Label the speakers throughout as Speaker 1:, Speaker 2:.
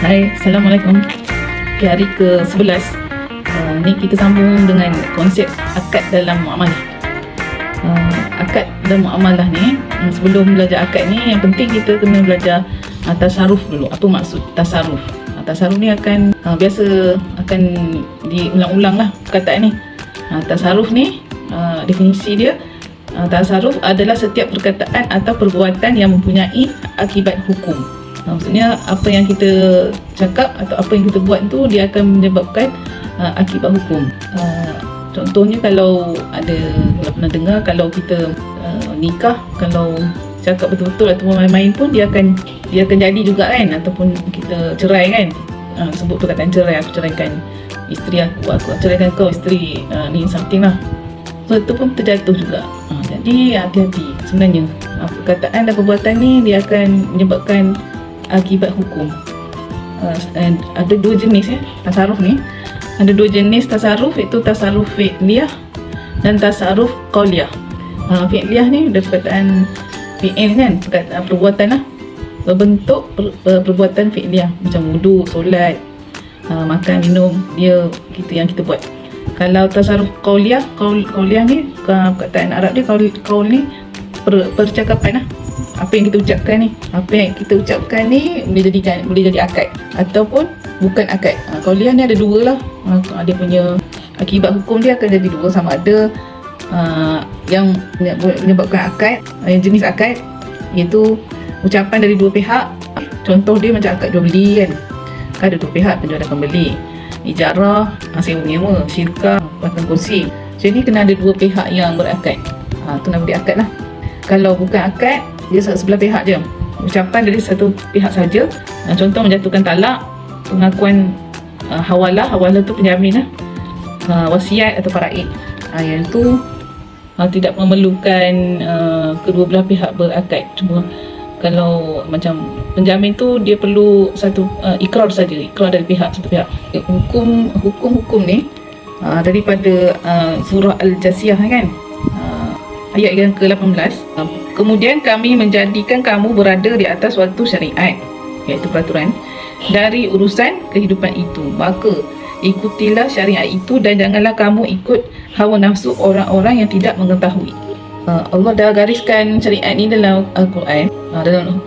Speaker 1: Hai, Assalamualaikum. Okay, hari ke-11 ni kita sambung dengan konsep akad dalam muamalah. Akad dalam muamalah ni, sebelum belajar akad ni, yang penting kita kena belajar tasarruf dulu. Apa maksud tasarruf? Tasarruf ni akan biasa akan diulang-ulang lah perkataan ni. Tasarruf ni, definisi dia, tasarruf adalah setiap perkataan atau perbuatan yang mempunyai akibat hukum. Maksudnya apa yang kita cakap atau apa yang kita buat tu dia akan menyebabkan akibat hukum. Contohnya kalau pernah dengar, kalau kita nikah, kalau cakap betul-betul atau main-main pun dia akan jadi juga kan, ataupun kita cerai kan, sebut perkataan cerai, aku ceraikan isteri aku ceraikan kau isteri, ni something lah. So itu pun terjatuh juga. Jadi hati-hati sebenarnya, perkataan dan perbuatan ni dia akan menyebabkan akibat hukum. Ada dua jenis tasarruf ni. Ada dua jenis tasarruf, iaitu tasarruf fi'liyah dan tasarruf qauliyah. Fi'liyah ni dari perkataan fi'il kan, perkataan perbuatan lah, berbentuk perbuatan fi'liyah macam wudu, solat, makan, minum, dia yang kita buat. Kalau tasarruf qauliyah ni perkataan Arab dia, qaul ni percakapan lah. Apa yang kita ucapkan ni boleh jadi akad ataupun bukan akad. Qauliyah ni ada dua lah. Dia punya akibat hukum dia akan jadi dua, sama ada yang menyebabkan akad, yang jenis akad, iaitu ucapan dari dua pihak. Contoh dia macam akad jual beli kan, ada dua pihak, penjual dan pembeli. Ijarah, sewa menyewa, syirkah, bahkan kongsi. Jadi kena ada dua pihak yang berakad. Tu nama dia akad lah. Kalau bukan akad, dia sebelah pihak je, ucapan dari satu pihak saja. Contoh menjatuhkan talak, pengakuan hawalah tu penjamin lah, wasiat atau faraid. Yang tu tidak memerlukan kedua belah pihak berakad. Cuma kalau macam penjamin tu dia perlu satu ikrar saja, ikrar dari satu pihak. Hukum ni daripada surah Al-Jasiyah kan, ayat yang ke-18. Kemudian kami menjadikan kamu berada di atas suatu syariat, iaitu peraturan, dari urusan kehidupan itu. Maka ikutilah syariat itu dan janganlah kamu ikut hawa nafsu orang-orang yang tidak mengetahui. Allah dah gariskan syariat ni dalam Al-Quran, dalam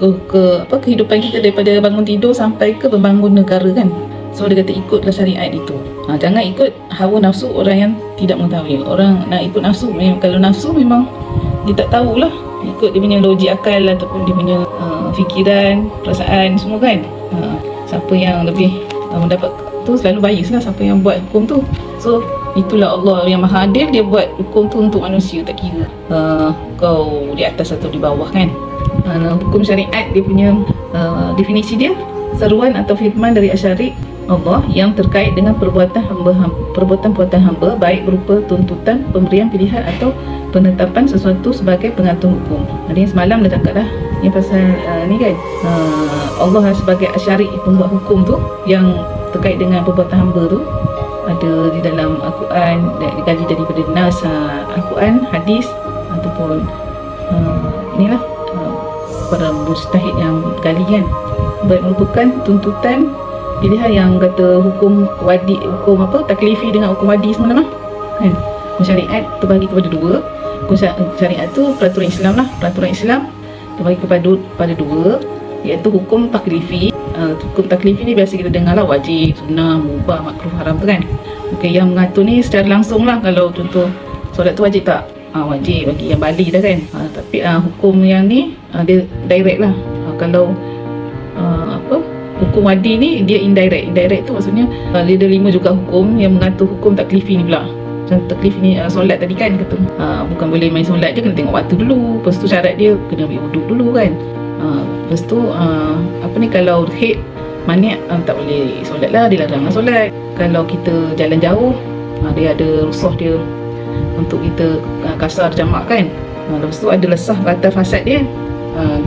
Speaker 1: kehidupan kita daripada bangun tidur sampai ke membangun negara kan. So dia kata ikutlah syariat itu. Jangan ikut hawa nafsu orang yang tidak mengetahui. Orang nak ikut nafsu, kalau nafsu memang dia tak tahulah, ikut dia punya logik akal ataupun dia punya fikiran, perasaan semua kan. Siapa yang lebih mendapat tu selalu bias lah, siapa yang buat hukum tu. So itulah Allah yang maha adil, dia buat hukum tu untuk manusia, tak kira kau di atas atau di bawah kan. Hukum syariat dia punya definisi dia, seruan atau firman dari asyari Allah yang terkait dengan perbuatan hamba, baik berupa tuntutan, pemberian pilihan atau penetapan sesuatu sebagai pengatur hukum. Jadi semalam dah cakap dah ni pasal ni kan, Allah sebagai asyari, pembuat hukum tu yang terkait dengan perbuatan hamba tu, ada di dalam Al-Quran, digali daripada nas Al-Quran, hadis ataupun inilah para mujtahid yang gali kan, merupakan tuntutan pilihan yang kata hukum wadi, hukum taklifi dengan hukum wadi semua kan. Syariat terbagi kepada dua. Hukum syariat tu peraturan Islam lah, peraturan Islam terbagi kepada dua, iaitu hukum taklifi. Hukum taklifi ni biasa kita dengar lah, wajib, sunnah, mubah, makruh, haram tu kan. Yang mengatur ni secara langsung lah. Kalau contoh solat tu wajib tak? Wajib bagi yang balik dah kan. Tapi hukum yang ni dia direct lah. Kalau hukum wadi ni dia indirect. Indirect tu maksudnya ada 5 juga hukum yang mengatur hukum taklifi ni pula. Macam taklif ni solat tadi kan, kata bukan boleh main solat je, kena tengok waktu dulu. Lepas tu syarat dia kena ambil wuduk dulu kan. Lepas tu kalau haid maniak, tak boleh solat lah, dilarang lah solat. Kalau kita jalan jauh, dia ada rusuh dia untuk kita kasar jamak kan. Lepas tu ada lesah batal fasad dia,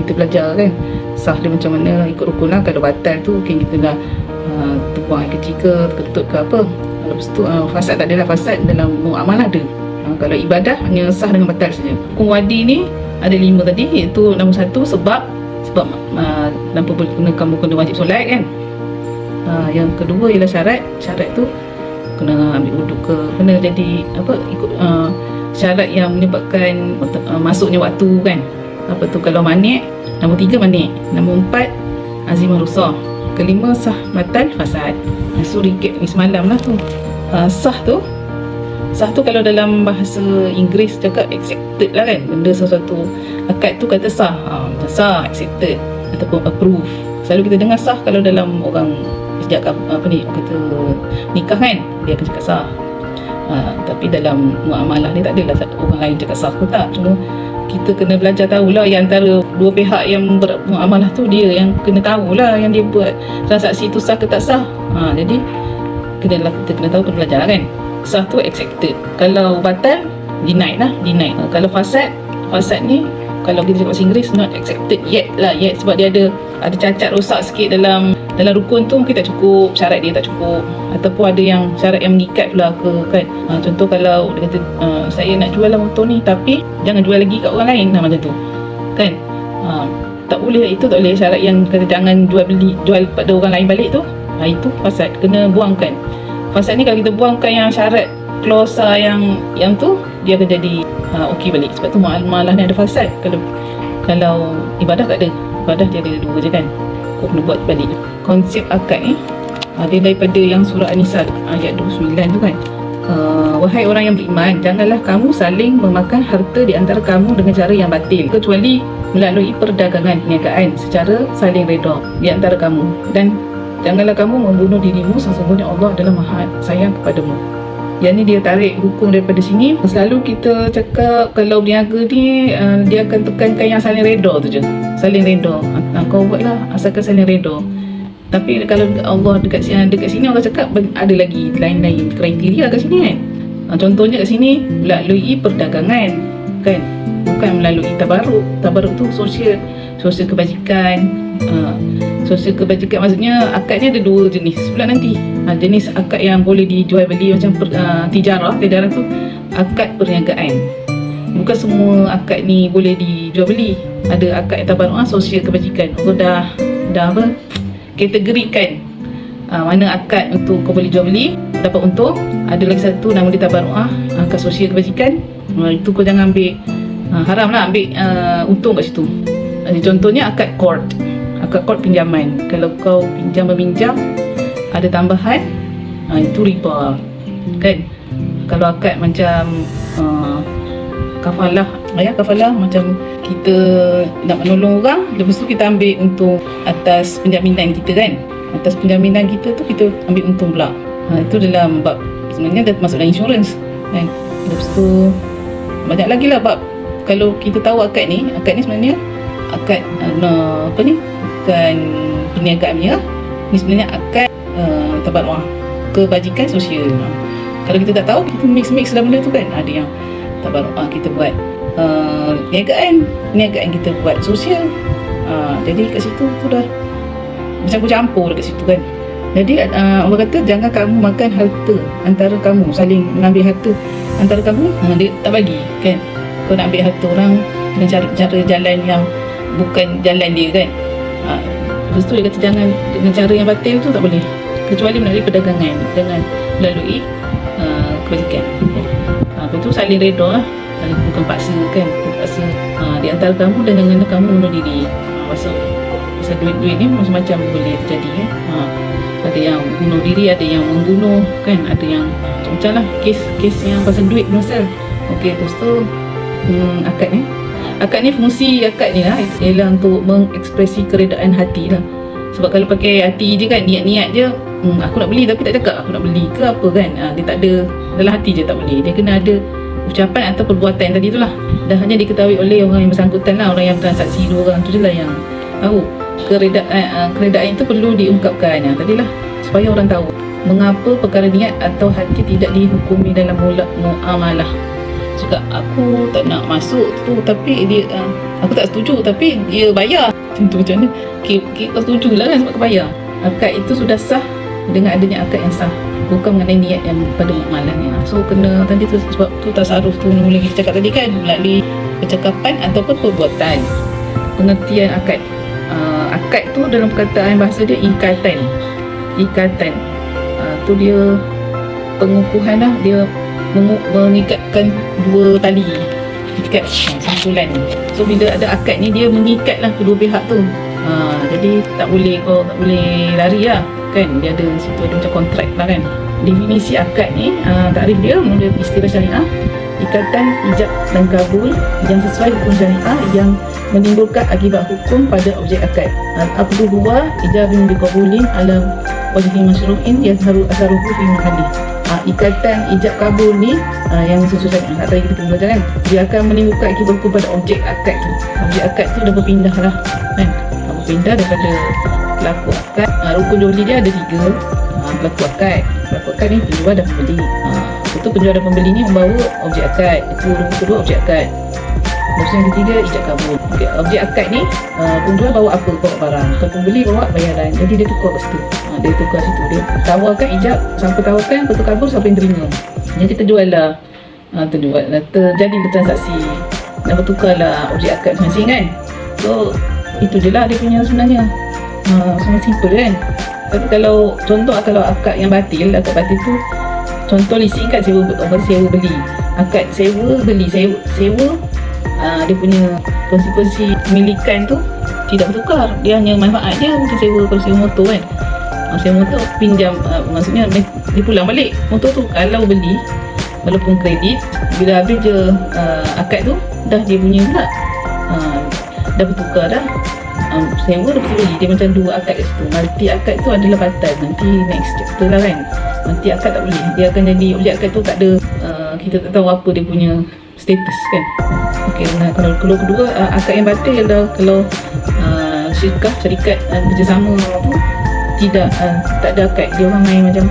Speaker 1: kita belajar kan sah dia macam mana, ikut rukun lah. Kalau batal tu mungkin kita dah terbuang air kecil ke, terketut ke apa. Lepas tu fasad tak adalah, fasad dalam muamalah ada. Kalau ibadah hanya sah dengan batal saja. Hukum wadi ni ada 5 tadi, iaitu nombor 1 sebab kamu kena wajib solat kan. Yang kedua ialah syarat tu kena ambil wuduk ke, kena jadi ikut syarat yang menyebabkan masuknya waktu kan. Kalau manik, nombor 3 manik, nombor 4 azimah rusak, kelima sah batal fasad. So recap ni semalam lah tu. Sah tu kalau dalam bahasa Inggeris cakap accepted lah kan, benda sesuatu akad tu kata sah, sah, accepted ataupun approve. Selalu kita dengar sah kalau dalam orang sejak kata nikah kan, dia akan cakap sah. Tapi dalam muamalah ni tak adalah orang lain cakap sah pun tak. Cuma kita kena belajar tahulah yang antara dua pihak yang bermuamalah tu, dia yang kena tahulah yang dia buat transaksi tu sah ke tak sah. Jadi kita kena tahu, kena belajar kan. Sah tu accepted, kalau batal denied. Kalau fasad ni kalau kita cakap bahasa Inggeris not accepted yet, sebab dia ada cacat rosak sikit dalam rukun tu, mungkin tak cukup, syarat dia tak cukup, ataupun ada yang syarat yang mengikat pula ke kan. Contoh kalau dia kata saya nak jual lah motor ni tapi jangan jual lagi kat orang lain, macam tu kan. Tak boleh, itu tak boleh. Syarat yang kata jangan jual pada orang lain balik tu, itu fasad, kena buangkan. Fasad ni kalau kita buangkan yang syarat klausa yang tu, dia akan jadi okey balik. Sebab tu muamalah ni ada fasad. Kalau ibadah tak ada, ibadah dia ada 2 je kan, kau kena buat balik. Konsep akad ni dia daripada yang surah An-Nisa ayat 29 tu kan. Wahai orang yang beriman, janganlah kamu saling memakan harta di antara kamu dengan cara yang batil, kecuali melalui perdagangan perniagaan secara saling redha di antara kamu, dan janganlah kamu membunuh dirimu, sesungguhnya Allah adalah Maha sayang kepadamu. Yang ni dia tarik hukum daripada sini. Selalu kita cakap kalau berniaga ni dia akan tekankan yang saling redha tu je, saling redha. Kau buatlah asalkan saling redha. Tapi kalau Allah dekat sini Allah cakap ada lagi lain-lain kriteria kat sini kan. Contohnya kat sini melalui perdagangan kan, bukan melalui tabaruk. Tabaruk tu sosial kebajikan. Sosial kebajikan maksudnya akad ni ada 2 jenis pula nanti. Jenis akad yang boleh dijual beli macam tijarah tu akad perniagaan. Bukan semua akad ni boleh dijual beli. Ada akad tabaruk sosial kebajikan. Allah dah kategorikan mana akad untuk kau boleh jual beli dapat untung. Ada lagi satu nama dia tabaruk, akad sosial kebajikan. Itu kau jangan ambil, haram lah ambil untung kat situ. Contohnya akad court pinjaman. Kalau kau meminjam ada tambahan, itu riba kan. Kalau akad macam kafalah macam kita nak menolong orang, lepas tu kita ambil untung atas penjaminan kita kan. Atas penjaminan kita tu kita ambil untung pula. Itu dalam bab, sebenarnya dah masuk dalam insurans kan. Lepas tu banyak lagi lah bab. Kalau kita tahu akad ni sebenarnya akad bukan perniagaan ni sebenarnya akad tabaruk, kebajikan sosial. Kalau kita tak tahu, kita mix dalam benda tu kan. Ada yang tabaruk kita buat perniagaan kita buat sosial. Jadi kat situ tu dah campur dekat situ kan. Jadi Allah kata jangan kamu makan harta antara kamu, saling mengambil harta antara kamu. Dia tak bagi kan. Kau nak ambil harta orang dengan cara jalan yang bukan jalan dia kan. Lepas tu dia kata jangan dengan cara yang batil tu tak boleh, kecuali melalui perdagangan, jangan melalui kebajikan. Lepas tu saling redha lah, bukan paksa kan. Paksa di antara kamu dan dengan kamu bunuh diri. Pasal duit-duit ni macam-macam boleh terjadi kan. Ada yang bunuh diri, ada yang membunuh kan, ada yang macam lah kes yang pasal duit pasal. Okey, lepas tu akad ni fungsi akad ni lah ialah untuk mengekspresi keredaan hati lah. Sebab kalau pakai hati je kan, niat-niat je, aku nak beli tapi tak cakap aku nak beli ke apa kan, dia tak ada dalam hati je, tak boleh. Dia kena ada ucapan atau perbuatan tadi tu lah. Dah hanya diketahui oleh orang yang bersangkutan lah, orang yang transaksi 2 orang tu je lah yang tahu. Keredaan itu perlu diungkapkan tadi lah, supaya orang tahu mengapa perkara niat atau hati tidak dihukumi dalam muamalah. Cakap aku tak nak masuk tu tapi dia aku tak setuju tapi dia bayar. Macam mana? Kau setuju lah kan sebab kau bayar. Akad itu sudah sah dengan adanya akad yang sah, bukan mengenai niat yang pada muamalah ni. So kena tadi tu, sebab tu tasarruf tu mula kita cakap tadi kan, melalui percakapan ataupun perbuatan. Pengertian akad. Akad tu dalam perkataan bahasa dia ikatan. ikatan. Tu dia pengukuhan lah, dia mengikatkan dua tali, ikat simpulan ni. So bila ada akad ni, dia mengikat lah kedua pihak tu. Jadi tak boleh lari lah kan. Dia ada situ ada macam kontrak lah kan. Definisi akad ni, takrif dia menurut istilah syariah, ikatan ijab dan kabul yang sesuai hukum syariah yang menimbulkan akibat hukum pada objek akad. Al-aqdu huwa ijabun biqabulin ala wajhi masyru'in yazharu asaruhu fi mahalli. Ikatan ijab kabul ni yang sesuai syariah, tadi kita belajar kan, dia akan menimbulkan akibat hukum pada objek akad tu. Objek akad tu dah berpindah lah kan, berpindah daripada pelaku akad. Rukun johli dia ada 3. Pelaku akad ni penjual dan pembeli. Itu penjual dan pembeli ni membawa objek akad. Itu rukun kedua, objek akad. Lepas yang ketiga, ijab kabul. Objek akad ni, penjual bawa apa? Bawa barang. Kalau pembeli bawa bayaran. Jadi dia tukar kat situ. Dia tukar situ. Dia tawarkan ijab, sampai tawarkan, lepas tu kabul, sampai yang terima. Jadi terjual lah. Terjadi transaksi. Dan bertukar lah objek akad masing-masing kan. So, itu je lah dia punya sebenarnya. Sangat simple kan. Tapi kalau contoh, kalau akad yang batil, akad batil tu contoh lisi kan, sewa beli. Akad sewa beli, sewa dia punya konsekuensi milikan tu tidak bertukar. Dia hanya manfaat dia macam sewa, kalau sewa motor kan. Sewa motor pinjam, maksudnya dia pulang balik motor tu. Kalau beli walaupun kredit, bila habis je akad tu, dah dia punya pula, dah bertukar dah. Sewa lepas tu beli, dia macam dua akad kat situ. Multi akad tu adalah batal, nanti next chapter lah kan. Multi akad tak boleh, dia akan jadi objek akad tu tak ada, kita tak tahu apa dia punya status kan. Okey, nah kalau kedua akad yang batal ialah kalau syarikat kerjasama tu tidak tak ada akad, dia orang main macam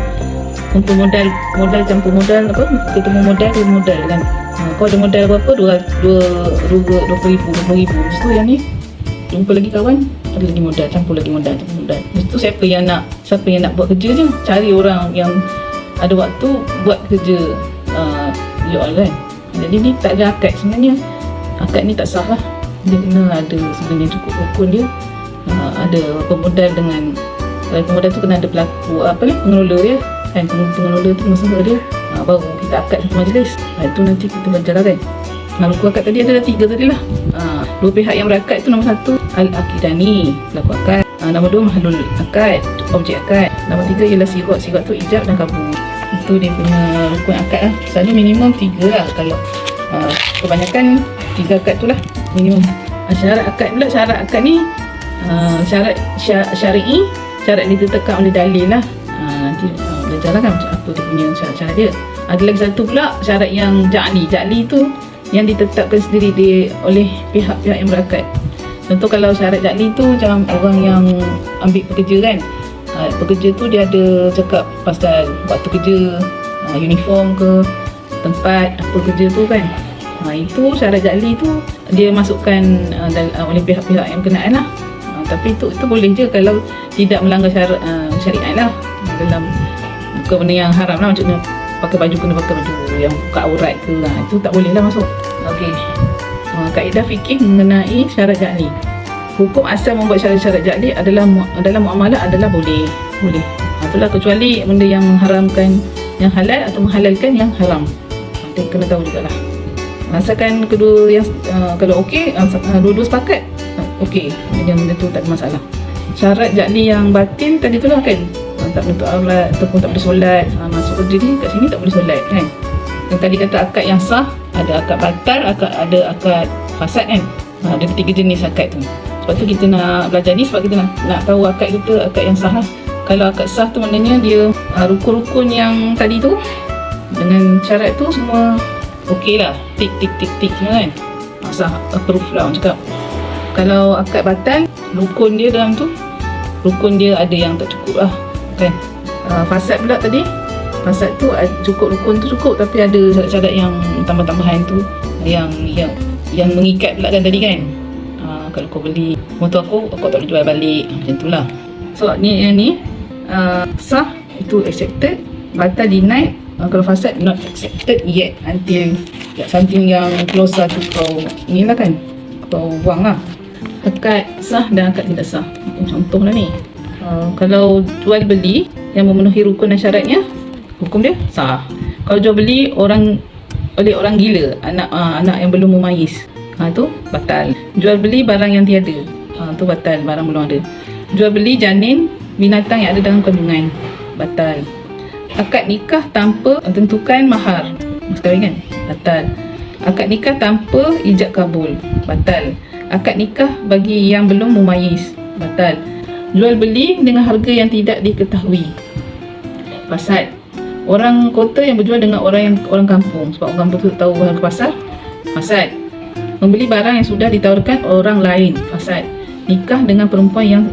Speaker 1: kumpul modal campur modal, apa ketemu modal kan. Kau ada modal berapa, 20,000. Lepas tu yang ni jumpa lagi kawan, ada lagi modal, campur modal. Lepas tu siapa yang nak buat kerja je, cari orang yang ada waktu buat kerja jual kan. Jadi ni tak ada akad sebenarnya. Akad ni tak sah lah. Dia kena ada sebenarnya cukup rukun dia. Ada pemodal dengan, kalau pemodal tu kena ada pelaku pengelola dia kan. Pengelola tu pengusaha dia, baru kita akad satu majlis. Itu nanti kita belajar lah kan. Rukun akad tadi ada 3 tadi lah. Dua pihak yang berakad tu, nombor 1 al-aqidani, pelaku akad. Nombor 2 mahalul akad, objek akad. Nombor 3 ialah sirat tu ijab dan kabul. Itu dia punya rukun akad lah. Selalu minimum 3 lah. Kalau kebanyakan 3 akad tu lah minimum. Syarat akad pula, syarat akad ni syarat syar'i, syarat ditetapkan oleh dalil lah. Nanti belajar lah kan macam apa dia punya syarat-syarat dia. Ada lagi satu pula syarat yang ja'li tu yang ditetapkan sendiri oleh pihak-pihak yang berakad. Contoh kalau syarat ja'li tu macam orang yang ambil pekerja kan, pekerja tu dia ada cakap pasal waktu kerja, uniform ke, tempat apa kerja tu kan. Itu syarat ja'li tu dia masukkan oleh pihak-pihak yang berkenaan lah. Tapi itu boleh je kalau tidak melanggar syarat syariat lah. Dalam bukan benda yang haram lah, maksudnya pakai baju kena pakai baju yang buka aurat ke, itu tak boleh lah masuk. Okey, kaedah fikih mengenai syarat ja'li. Hukum asal membuat syarat-syarat ja'li adalah dalam muamalah adalah boleh. Itulah kecuali benda yang mengharamkan yang halal atau menghalalkan yang haram. Kita kena tahu jugalah. Asalkan kedua yang kalau okey, dua-dua sepakat, okey, yang benda tu tak ada masalah. Syarat ja'li yang batin tadi tu lah kan, tak menutup aurat ataupun tak boleh solat. Masuk kerja ni kat sini tak boleh solat kan. Dan tadi kata akad yang sah, ada akad batal, ada akad fasad kan. Ada 3 jenis akad tu. Sebab tu kita nak belajar ni, sebab kita nak tahu akad kita, akad yang sah lah. Kalau akad sah tu maknanya dia rukun-rukun yang tadi tu dengan syarat tu semua okey lah, tik semua kan. Sah, approve lah orang cakap. Kalau akad batal, rukun dia dalam tu, rukun dia ada yang tak cukup lah kan. Fasad pula tadi, fasad tu cukup, rukun tu cukup, tapi ada syarat-syarat yang tambah-tambahan tu yang mengikat pula kan tadi kan. Kalau kau beli motor aku tak boleh jual balik, macam tu lah. So ni sah itu accepted, batal denied. Kalau fasad not accepted yet until something yang closer tu kau ni lah kan, kau buang lah. Akad sah dan akad tidak sah, contoh lah ni. Kalau jual beli yang memenuhi rukun dan syaratnya, hukum dia sah. Kalau jual beli oleh orang gila, anak yang belum memayis, tu batal. Jual beli barang yang tiada, tu batal, barang belum ada. Jual beli janin binatang yang ada dalam kandungan, batal. Akad nikah tanpa tentukan mahar, mas kahwin kan, batal. Akad nikah tanpa ijab kabul, batal. Akad nikah bagi yang belum memayis, batal. Jual beli dengan harga yang tidak diketahui, fasad. Orang kota yang berjual dengan orang kampung, sebab orang kampung tu tahu harga pasar, fasad. Membeli barang yang sudah ditawarkan orang lain, fasad. Nikah dengan perempuan yang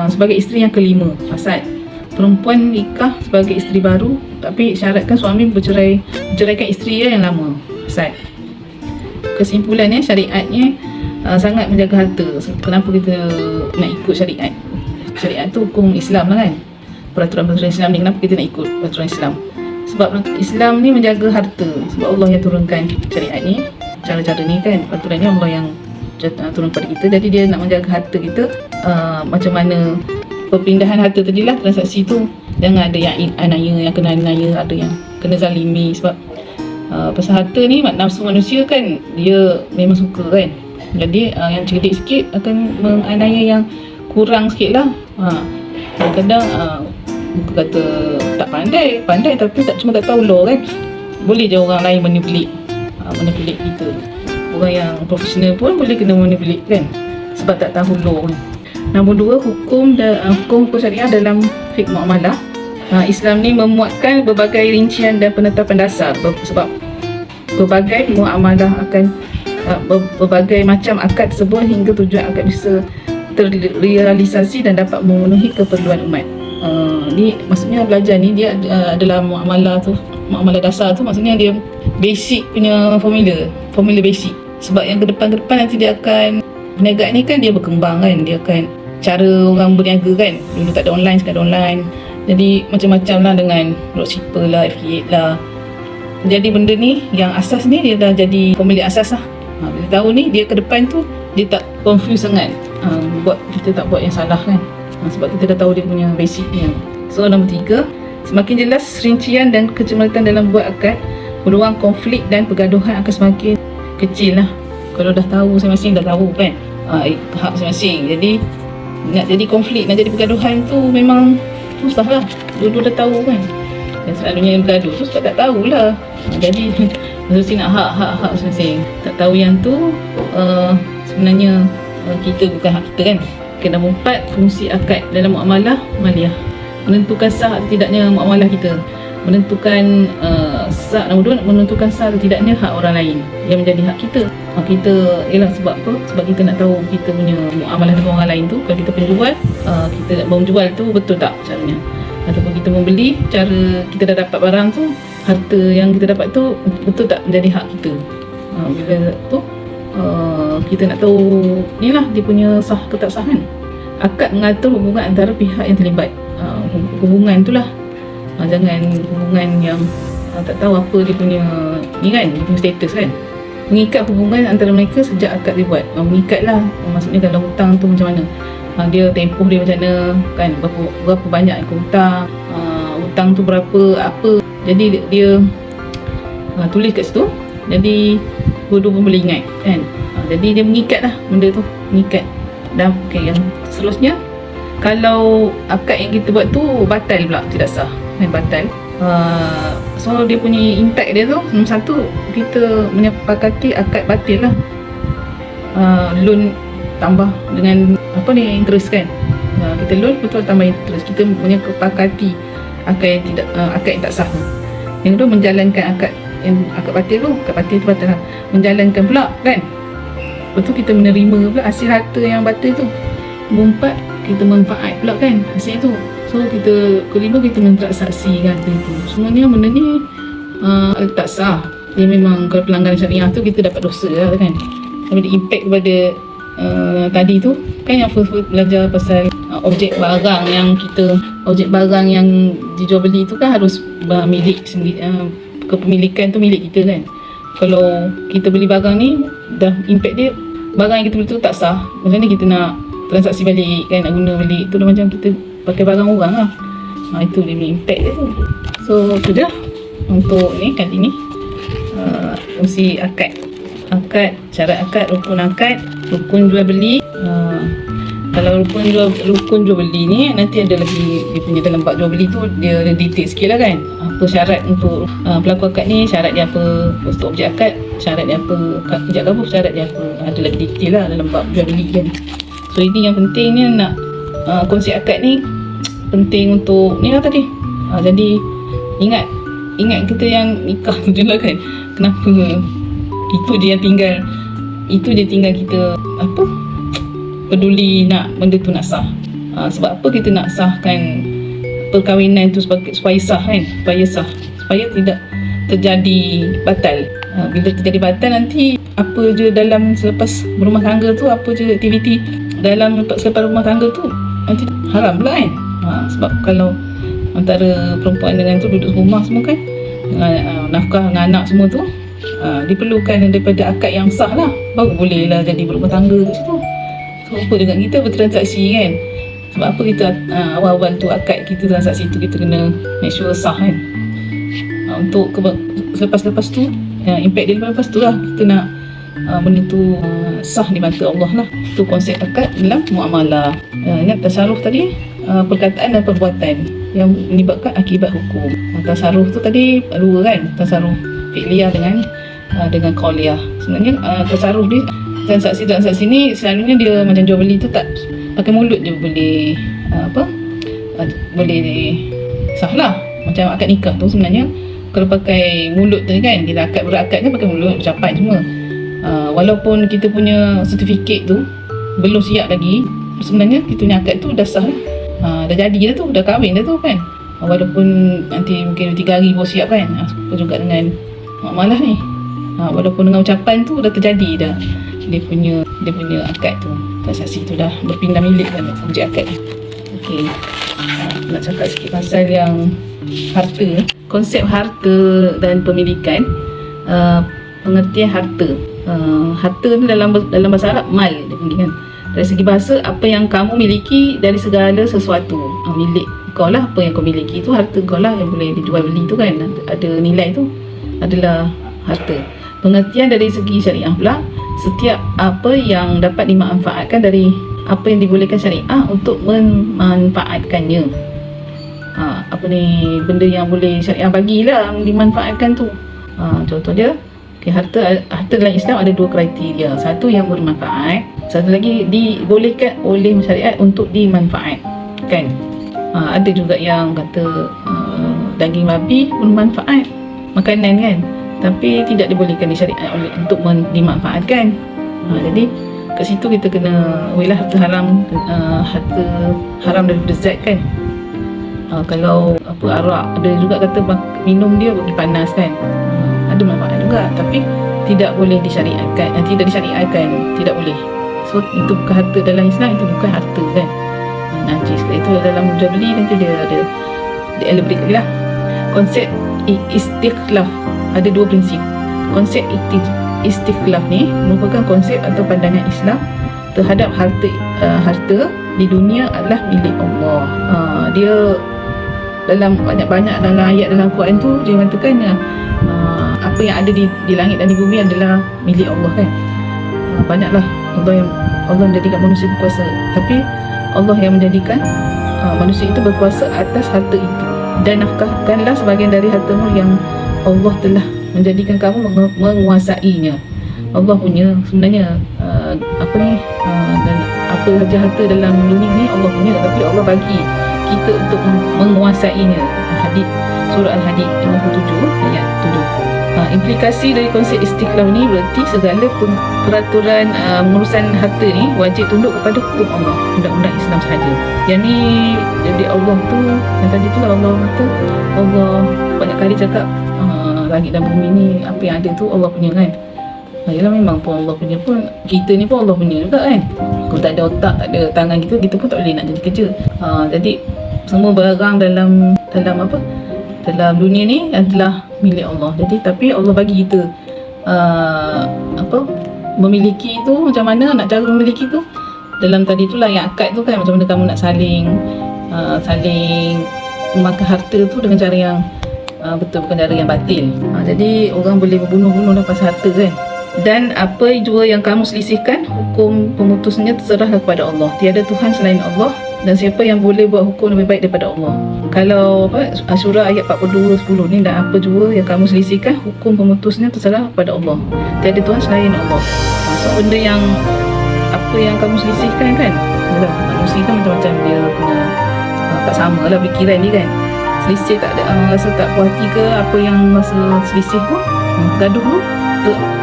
Speaker 1: sebagai isteri yang kelima, fasad. Perempuan nikah sebagai isteri baru tapi syaratkan suami berceraikan isteri dia yang lama, fasad. Kesimpulannya, syariatnya sangat menjaga harta. Kenapa kita nak ikut syariat? Syariat tu hukum Islam lah kan, peraturan-peraturan Islam ni. Kenapa kita nak ikut peraturan Islam? Sebab Islam ni menjaga harta. Sebab Allah yang turunkan syariat ni, cara-cara ni kan, peraturan ni Allah yang turun kepada kita. Jadi dia nak menjaga harta kita. Macam mana perpindahan harta tadi lah, transaksi tu jangan ada yang anaya, yang kena anaya, ada yang kena zalimi. Sebab pasal harta ni nafsu manusia kan, dia memang suka kan. Jadi yang cerdik sikit akan menganiaya yang kurang sikit lah. Kadang-kadang bukan kata tak pandai tapi cuma tak tahu law kan. Boleh je orang lain manipulate kita. Orang yang profesional pun boleh kena manipulate kan, sebab tak tahu law kan. Nombor 2, hukum syariah dalam fiqh muamalah. Islam ni memuatkan berbagai rincian dan penetapan dasar, sebab berbagai muamalah akan berbagai macam akad tersebut hingga tujuan akad bisa terrealisasi dan dapat memenuhi keperluan umat. Ni maksudnya belajar ni dia adalah muamalah dasar tu, maksudnya dia basic punya formula basic. Sebab yang ke depan nanti dia akan, perniagaan ni kan dia berkembang kan, dia akan cara orang berniaga kan, dulu tak ada online, sekarang ada online. Jadi macam-macam lah, dengan dropshipper lah, affiliate lah. Jadi benda ni, yang asas ni dia dah jadi formula asas lah. Bila tahu ni, dia ke depan tu dia tak confuse sangat. Kita tak buat yang salah kan, sebab kita dah tahu dia punya basicnya. So nombor 3, semakin jelas rincian dan kecemaran dalam buat akad, peluang konflik dan pergaduhan akan semakin kecil lah. Kalau dah tahu masing-masing, dah tahu kan hak masing-masing. Jadi nak jadi konflik, nak jadi pergaduhan tu memang susah lah. Dua-dua dah tahu kan. Dan selalunya yang bergaduh tu sebab tak tahulah. Jadi mesti nak hak masing-masing. Tak tahu yang tu sebenarnya kita bukan hak kita kan. Nombor 4, fungsi akad dalam muamalah maliyah. Menentukan sah atau tidaknya muamalah kita. Menentukan nombor 2, menentukan sah atau tidaknya hak orang lain yang menjadi hak kita. Kita ialah sebab apa? Sebab kita nak tahu kita punya muamalah dengan orang lain tu. Kalau kita penjual, kita nak menjual tu betul tak caranya, ataupun kita membeli, cara kita dah dapat barang tu, harta yang kita dapat tu betul tak menjadi hak kita. Bila tu kita nak tahu ni lah dia punya sah ke tak sah kan. Akad mengatur hubungan antara pihak yang terlibat. Hubungan tu lah, jangan hubungan yang tak tahu apa dia punya ni kan, dia punya status kan. Mengikat hubungan antara mereka sejak akad dibuat. Mengikat lah, maksudnya kalau hutang tu macam mana, dia tempoh dia macam mana kan, berapa banyak yang hutang, hutang tu berapa, apa. Jadi dia tulis kat situ. Jadi dua-dua pun boleh ingat kan. Jadi dia mengikat lah benda tu, mengikat. Dan yang seterusnya, kalau akad yang kita buat tu batal pula, tidak sah kan, batal. So dia punya impact dia tu, nombor 1, kita menyepakati akad batil lah. Loan tambah dengan interest kan. Kita loan betul tambah interest. Kita menyepakati akad yang tak sah. Yang kedua, menjalankan akad batil tu. Akad batil tu batal lah. Menjalankan pula kan. Lepas tu kita menerima pula hasil harta yang batil tu. Nombor 4, kita manfaat pula kan hasil tu. So kelima, kita mentransaksikan harta tu. Semuanya benda ni tak sah. Dia memang kalau pelanggaran syariah tu kita dapat dosa lah kan. Tapi dia impact kepada tadi tu kan, yang first belajar pasal objek barang yang dijual beli tu kan harus milik sendiri, kepemilikan tu milik kita kan. Kalau kita beli barang ni, dah impact dia, barang yang kita beli tu tak sah, macam mana kita nak transaksi balik kan, nak guna balik tu dah macam kita pakai barang orang lah. Itu dia punya impact dia tu. So tu je untuk ni kali ni, fungsi akad, syarat akad, rukun akad, rukun jual beli. Kalau rukun jual beli ni nanti ada lagi dia punya dalam bab jual beli tu, dia ada detail sikit lah kan. Apa syarat untuk pelaku akad ni, syarat dia apa, untuk objek akad syarat dia apa, kejap gabung syarat dia apa, ada lagi detail lah dalam bab jual beli kan. So ini yang penting ni, nak konsep akad ni penting untuk ni lah tadi. Jadi ingat kita yang nikah tu je lah kan. Kenapa itu je tinggal kita apa, peduli nak benda tu nak sah. Sebab apa kita nak sahkan perkahwinan tu supaya sah kan, supaya tidak terjadi batal. Bila terjadi batal nanti apa je dalam selepas berumah tangga tu, apa je aktiviti dalam selepas rumah tangga tu nanti haram pula kan. Sebab kalau antara perempuan dengan tu duduk rumah semua kan, nafkah dengan anak semua tu, diperlukan daripada akad yang sah lah, baru boleh lah jadi berumah tangga kat situ. Apa dengan kita bertransaksi kan. Sebab apa kita awal-awal tu akad kita, transaksi tu kita kena make sure sah kan. Untuk selepas tu impact dia lepas tu lah, kita nak benda tu sah di mata Allah lah. Itu konsep akad dalam muamalah. Ingat tasarruf tadi, perkataan dan perbuatan yang menyebabkan akibat hukum. Tasarruf tu tadi dua kan, tasarruf fi'liyah dengan qauliyah. Sebenarnya tasarruf ni, transaksi ni selalunya dia macam jual beli tu tak pakai mulut je boleh boleh sah lah. Macam akad nikah tu sebenarnya kalau pakai mulut tu kan, kita berakad kan pakai mulut, ucapan semua. Walaupun kita punya sertifikat tu belum siap lagi, sebenarnya kita punya akad tu dah sah lah. Dah jadi dah tu, dah kahwin dah tu kan. Walaupun nanti mungkin 3 hari baru siap kan. Apa juga dengan muamalah ni, walaupun dengan ucapan tu dah terjadi dah dia punya akad tu, transaksi tu dah berpindah milik kan objek akad. Okey, nak cakap sikit pasal yang harta, konsep harta dan pemilikan. Pengertian harta, harta ni dalam bahasa Arab mal dia panggil kan. Dari segi bahasa, apa yang kamu miliki dari segala sesuatu, milik kau lah. Apa yang kau miliki tu harta kau lah, yang boleh dijual beli tu kan, ada nilai tu adalah harta. Pengertian dari segi syariah pula, setiap apa yang dapat dimanfaatkan dari apa yang dibolehkan syariah untuk memanfaatkannya. Apa ni, benda yang boleh syariah bagilah dimanfaatkan tu. Contoh dia, harta dalam Islam ada 2 kriteria. Satu yang bermanfaat, satu lagi dibolehkan oleh syariat untuk dimanfaatkan. Ada juga yang kata daging babi bermanfaat, makanan kan, tapi tidak dibolehkan di syariat untuk dimanfaatkan. Jadi kat situ kita kena wailah harta haram daripada zat kan. Kalau apa arak, ada juga kata minum dia bagi panas kan, ada manfaat juga, tapi tidak boleh disyariatkan, tidak boleh. So itu bukan harta dalam Islam, itu bukan harta kan, najis. Itu dalam jual beli nanti dia ada elaborate lah. Konsep istikhlaf, ada 2 prinsip. Konsep istikhlaf ni merupakan konsep atau pandangan Islam terhadap harta di dunia adalah milik Allah. Dia dalam banyak dalam ayat dalam Quran tu dia mengatakan apa yang ada di langit dan di bumi adalah milik Allah kan. Banyaklah Allah menjadikan manusia berkuasa, tapi Allah yang menjadikan manusia itu berkuasa atas harta itu, dan nafkahkanlah sebahagian dari hartamu yang Allah telah menjadikan kamu menguasainya. Allah punya sebenarnya dan apa saja harta dalam dunia ni Allah punya, tapi Allah bagi kita untuk menguasainya. Surah Al-Hadid 57 ayat 7. Implikasi dari konsep istikhlaf ni berarti segala peraturan urusan harta ni wajib tunduk kepada hukum Allah, undang-undang Islam sahaja. Yang ni jadi Allah tu, yang tadi tu lah Allah kata, Allah banyak kali cakap langit dan bumi ni apa yang ada tu Allah punya kan. Yalah memang pun Allah punya pun, kita ni pun Allah punya juga kan. Kalau tak ada otak, tak ada tangan kita pun tak boleh nak jadi kerja. Jadi semua barang dalam dunia ni adalah milik Allah. Jadi tapi Allah bagi kita memiliki tu, macam mana nak cara memiliki tu dalam tadi tu lah yang akad tu kan. Macam mana kamu nak saling saling memakan harta tu dengan cara yang betul, bukan cara yang batil. Jadi orang boleh membunuh-bunuh dah pasal harta kan. Dan apa jua yang kamu selisihkan, hukum pemutusnya terserahlah kepada Allah. Tiada Tuhan selain Allah, dan siapa yang boleh buat hukum lebih baik daripada Allah. Kalau Asyura ayat 42-10 ni, dan apa jua yang kamu selisihkan, hukum pemutusnya terserah kepada Allah. Tiada Tuhan selain Allah. So benda yang apa yang kamu selisihkan kan, manusia kan macam-macam dia punya tak sama lah fikiran ni kan. Selisih tak ada rasa tak puas hati ke, apa yang rasa selisih tu, gaduh tu,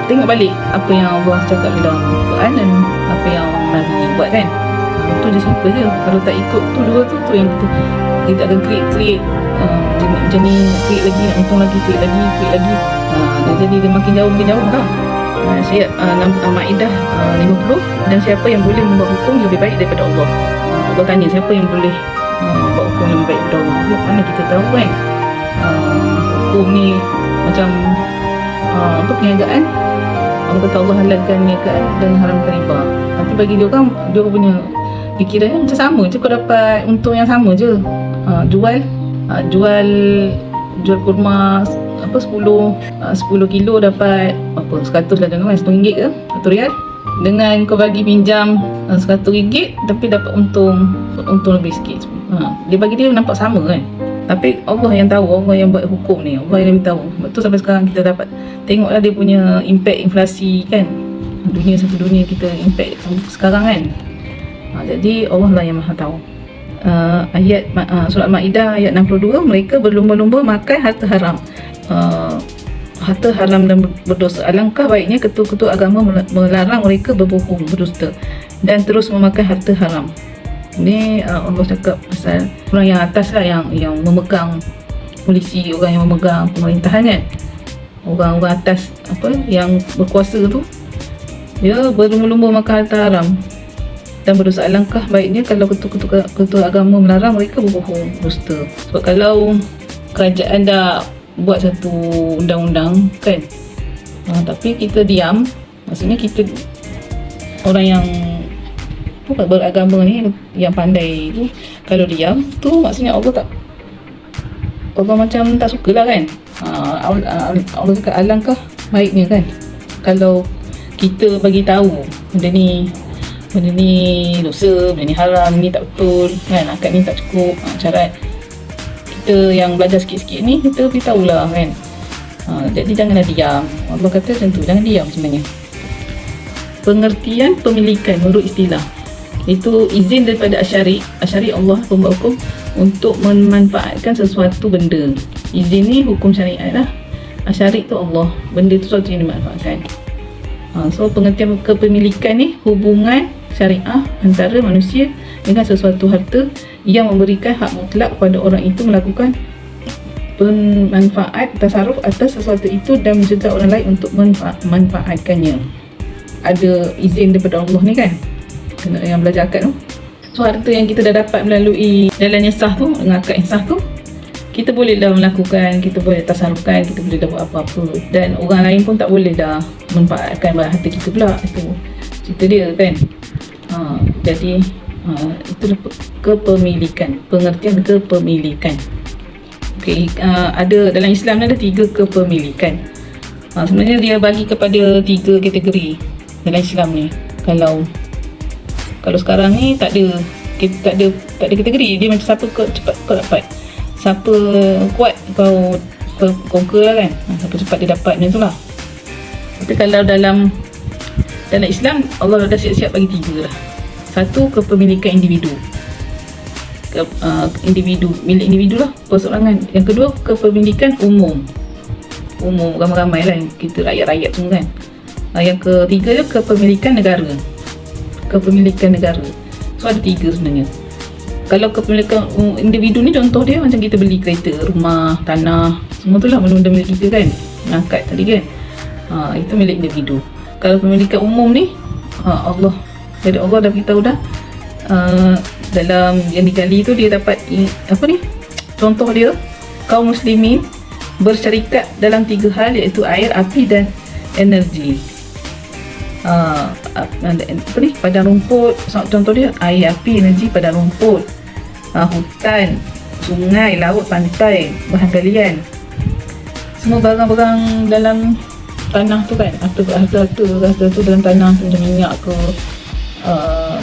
Speaker 1: tengok balik apa yang Allah cakap dalam Quran dan apa yang Nabi buat kan. Itu je, simple je. Kalau tak ikut tu dua tu yang kita akan create macam ni, create lagi, nak untung lagi, create lagi, dan jadi dia makin jauh lah. Ayat Al-Ma'idah 50, dan siapa yang boleh membuat hukum lebih baik daripada Allah. Allah tanya siapa yang boleh buat hukum lebih baik daripada Allah. Mana kita tahu kan, hukum ni macam perniagaan. Allah kata Allah halalkan niagaan dan haramkan riba. Tapi bagi dia orang punya fikiran macam sama je, kau dapat untung yang sama je. Jual kurma 10 kilo dapat 100 lah, jangan RM100 ke RM1. Dengan kau bagi pinjam RM100 tapi dapat untung lebih sikit. Dia bagi dia nampak sama kan. Tapi Allah yang tahu, Allah yang buat hukum ni, Allah yang tahu. Betul sampai sekarang kita dapat tengoklah dia punya impact inflasi kan. Satu dunia kita impact sekarang kan. Jadi Allah lah yang maha tahu. Surah Al-Ma'idah ayat 62, mereka berlumba-lumba makan harta haram. Harta haram dan berdosa. Alangkah baiknya ketua-ketua agama melarang mereka berbohong, berdusta dan terus memakan harta haram. Ni Allah cakap pasal orang yang atas lah, yang memegang polisi, orang yang memegang pemerintahan kan. Orang-orang atas yang berkuasa tu, dia berlumba-lumba makan harta haram dan berdosa. Alangkah baiknya kalau ketua agama melarang mereka berbohong, dusta. Sebab kalau kerajaan dah buat satu undang-undang kan, tapi kita diam, maksudnya kita orang yang beragama ni, yang pandai tu, kalau diam tu maksudnya Allah macam tak suka lah kan. Allah cakap alangkah baiknya kan kalau kita bagi tahu benda ni dosa, benda ni haram, ni tak betul kan, akad ni tak cukup, syarat kita yang belajar sikit-sikit ni kita beritahu lah kan. Jadi janganlah diam. Allah kata macam tu, jangan diam sebenarnya. Pengertian pemilikan menurut istilah, itu izin daripada asyari Allah pembuat hukum untuk memanfaatkan sesuatu benda. Izin ni hukum syariat lah, asyari tu Allah, benda tu sesuatu yang dimanfaatkan. So pengertian kepemilikan ni hubungan syariah antara manusia dengan sesuatu harta yang memberikan hak mutlak kepada orang itu melakukan pemanfaat tasarruf atas sesuatu itu dan mencegah orang lain untuk memanfaatkannya. Ada izin daripada Allah ni kan, yang belajar akad tu. So harta yang kita dah dapat melalui jalan yang sah tu, dengan akad yang sah tu, kita boleh dah melakukan, kita boleh tasarrufkan, kita boleh dah buat apa-apa, dan orang lain pun tak boleh dah manfaatkan harta kita pula. Itu cerita dia kan. Jadi itu kepemilikan, pengertian kepemilikan. Okay, ada dalam Islam ada 3 kepemilikan. Sebenarnya dia bagi kepada 3 kategori dalam Islam ni. Kalau sekarang ni tak ada kategori. Dia macam siapa cepat kau dapat, siapa kuat kau conquer lah kan, siapa cepat dia dapat macam tu lah. Tapi kalau dalam Islam, Allah dah siap-siap bagi 3 lah. Satu, kepemilikan individu, milik individu lah, perseorangan. Yang kedua, kepemilikan umum, ramai-ramai lah, kita rakyat-rakyat semua kan. Yang ketiga je kepemilikan negara. So ada 3 sebenarnya. Kalau kepemilikan individu ni, contoh dia macam kita beli kereta, rumah, tanah, semua tu lah benda-benda milik kita kan, akad tadi kan. Itu milik individu. Kalau pemilikan umum ni, Allah dah beritahu dah, dalam yang digali tu dia dapat contoh dia, kaum muslimin bersyarikat dalam 3 hal, iaitu air, api dan energi. Padang rumput, contoh dia air, api, energi, padang rumput. hutan, sungai, laut, pantai, bahan galian. Semua barang-barang dalam tanah tu kan, harta-harta tu dalam tanah tu, macam minyak ke,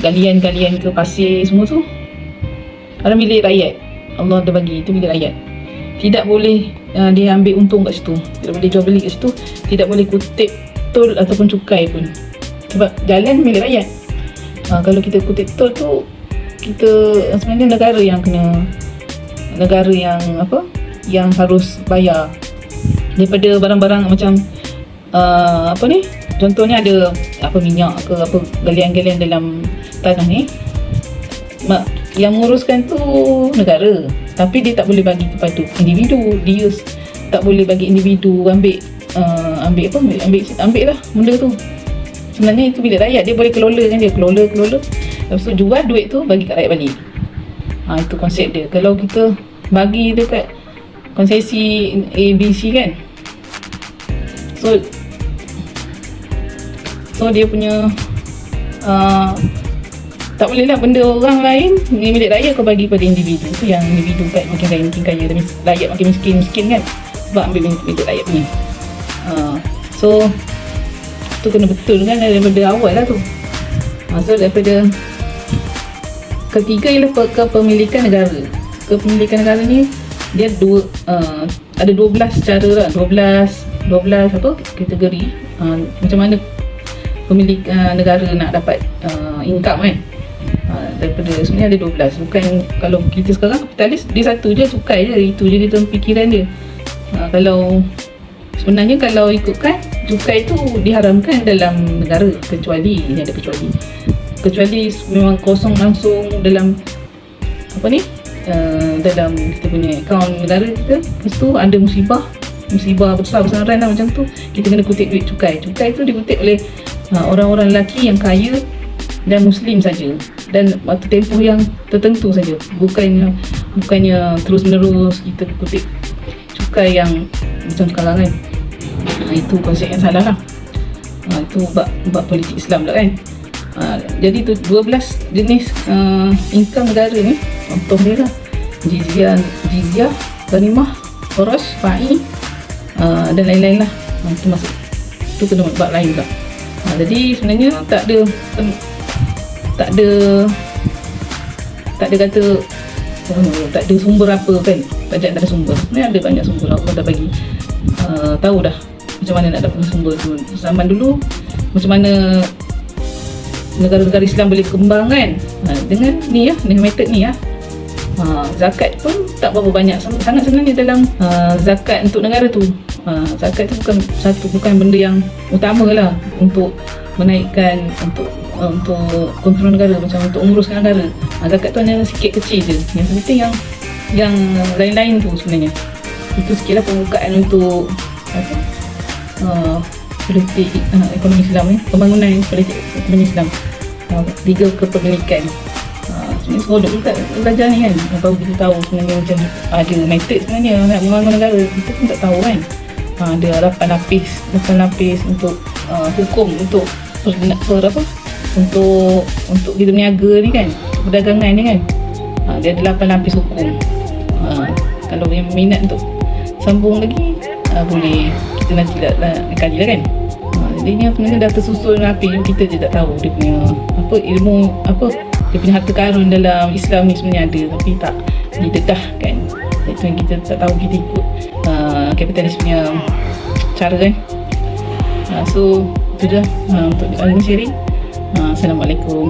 Speaker 1: galian-galian ke, pasir, semua tu adalah milik rakyat. Allah dah bagi, itu milik rakyat. Tidak boleh dia ambil untung kat situ, tidak boleh jual beli kat situ, tidak boleh kutip tol ataupun cukai pun, sebab jalan milik rakyat. Kalau kita kutip tol tu, kita sebenarnya negara yang yang harus bayar daripada barang-barang macam contohnya ada minyak ke, galian-galian dalam tanah ni, yang menguruskan tu negara, tapi dia tak boleh bagi kepada individu. Dia tak boleh bagi individu ambil lah benda tu. Sebenarnya itu milik rakyat, dia boleh kelola kan, dia kelola lepas tu jual duit tu bagi kat rakyat balik. Itu konsep dia. Kalau kita bagi dekat konsesi ABC kan, so dia punya tak boleh lah benda orang lain ni milik rakyat kau bagi pada individu. Tu yang individu kan makin kaya, dan rakyat makin miskin kan, sebab ambil milik rakyat punya. So tu kena betul kan daripada awal lah tu. So daripada ketiga ialah kepemilikan negara. Kepemilikan negara ni dia ada 12 cara lah, 12 kategori macam mana pemilik negara nak dapat income kan. Daripada sebenarnya ada 12. Bukan kalau kita sekarang kapitalis, dia satu je, cukai je, itu je dia fikiran dia. Sebenarnya kalau ikutkan, cukai tu diharamkan dalam negara, kecuali ini ada kecuali memang kosong langsung dalam dalam kita punya akaun negara kita. Lepas tu ada musibah besar-besaran lah macam tu, kita kena kutip duit cukai. Cukai tu dikutip oleh orang-orang lelaki yang kaya dan Muslim saja, dan waktu tempoh yang tertentu saja. Bukannya terus menerus kita kutip cukai yang macam sekarang kan. Itu konsep yang salah lah. Itu bab politik Islam lah kan. Jadi tu 12 jenis income negara ni, contoh dia lah: jizyah, ghanimah, kharaj, fa'i, dan lain-lain lah. Itu masuk, tu kena bab lain pula. Jadi sebenarnya tak ada kata tak ada sumber apa kan, tak ada sumber. Sebenarnya ada banyak sumber, Allah dah bagi tahu dah macam mana nak dapat sumber tu. Zaman dulu macam mana negara-negara Islam boleh kembang kan, dengan ni dengan metod ni zakat pun tak berapa banyak sangat sebenarnya dalam zakat untuk negara tu. Zakat tu bukan benda yang utama lah untuk menaikkan, untuk kontrol negara, macam untuk menguruskan negara. Zakat tu hanya sikit kecil je. Yang penting yang lain-lain tu sebenarnya. Itu sikitlah pembukaan untuk politik ekonomi Islam ni, pembangunan politik ekonomi Islam. 3 kepemilikan. Sebenarnya seronok juga belajar ni kan, baru kita tahu sebenarnya macam ada metod sebenarnya nak membangun negara. Kita pun tak tahu kan. Ada 8 lapis untuk hukum, untuk untuk kita berniaga ni kan, perdagangan ni kan. Dia ada 8 lapis hukum. Kalau yang minat untuk sambung lagi, boleh kita nanti kali lah kan. Jadi ni sebenarnya dah tersusun rapi, kita je tak tahu dia punya ilmu, dia punya harta karun dalam Islam ni sebenarnya ada, tapi tak didedahkan. Itu yang kita tak tahu, kita ikut kapitalis punya cara kan. So itu dah untuk hari ni sharing. Assalamualaikum.